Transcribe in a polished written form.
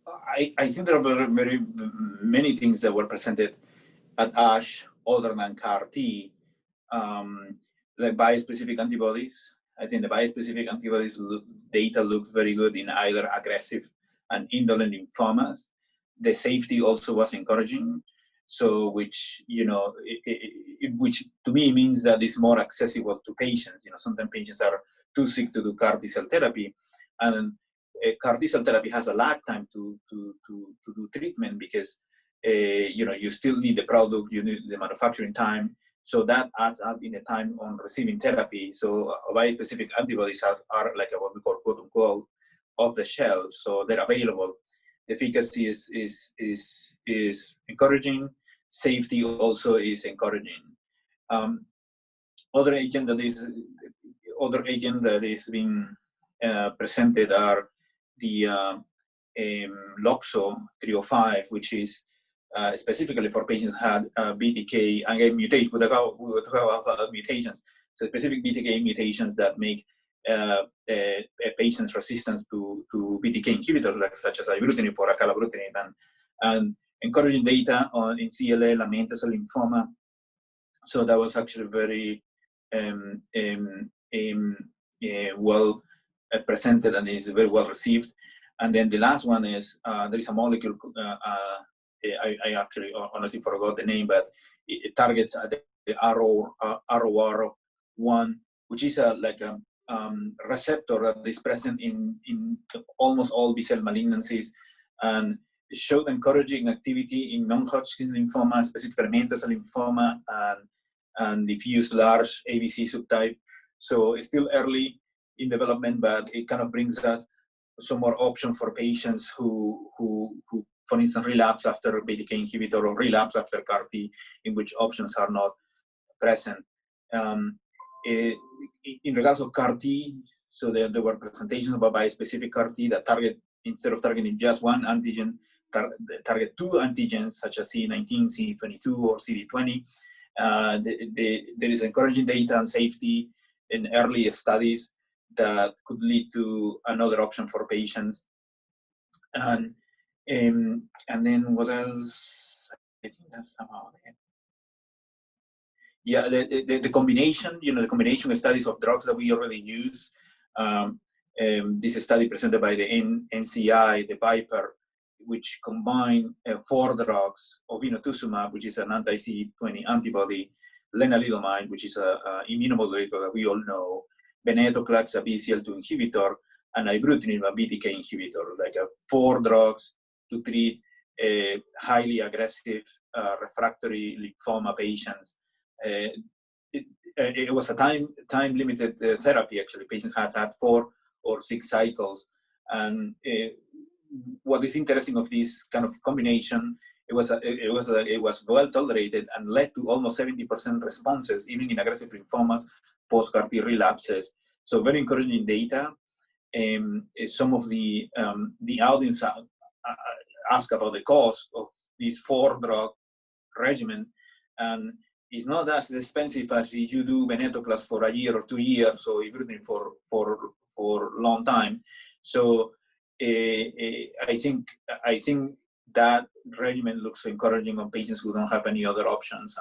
I think there are very many things that were presented at ASH other than CAR-T, like bispecific antibodies. I think the bispecific antibodies data looked very good in either aggressive and indolent lymphomas. The safety also was encouraging. So, which, you know, which to me means that it's more accessible to patients. You know, sometimes patients are too sick to do CAR T cell therapy, and CAR T cell therapy has a lag time to do treatment because you know, you still need the product, you need the manufacturing time, so that adds up in the time on receiving therapy. So bispecific antibodies are like what we call quote unquote off the shelf, so they're available. The efficacy is encouraging. Safety also is encouraging. Other agent that is being presented are the LOXO 305, which is specifically for patients who had BTK and mutations. We talk about mutations. So specific BTK mutations that make a patient's resistance to BTK inhibitors, like such as ibrutinib or acalabrutinib, and encouraging data in CLL and mantle cell lymphoma. So that was actually very well presented and is very well received. And then the last one is there is a molecule. I actually honestly forgot the name, but it targets the ROR1, which is like a receptor that is present in almost all B-cell malignancies, and showed encouraging activity in non-Hodgkin lymphoma, specifically mantle cell lymphoma and diffuse large ABC subtype. So it's still early in development, but it kind of brings us some more option for patients who for instance, relapse after BTK inhibitor or relapse after CAR-T, in which options are not present. In regards of CAR-T, so there were presentations about bispecific CAR-T that target, instead of targeting just one antigen, target two antigens such as CD19, CD22, or CD20. There is encouraging data and safety in early studies that could lead to another option for patients. And then what else? I think that's about it. Yeah, the combination, you know, the combination studies of drugs that we already use. This study presented by the NCI, the Viper, which combine 4 drugs: obinutuzumab, which is an anti-CD20 antibody; lenalidomide, which is an immunomodulator that we all know; venetoclax, a BCL2 inhibitor; and ibrutinib, a BTK inhibitor. Like 4 drugs to treat highly aggressive refractory lymphoma patients. It was a time-limited therapy. Actually, patients had 4 or 6 cycles. And what is interesting of this kind of combination, it was well tolerated and led to almost 70% responses, even in aggressive lymphomas post-CAR-T relapses. So very encouraging data. Some of the audience ask about the cost of this 4-drug regimen, and it's not as expensive as if you do venetoclax for a year or 2 years, or ibrutinib for a long time. So I think that regimen looks encouraging on patients who don't have any other options,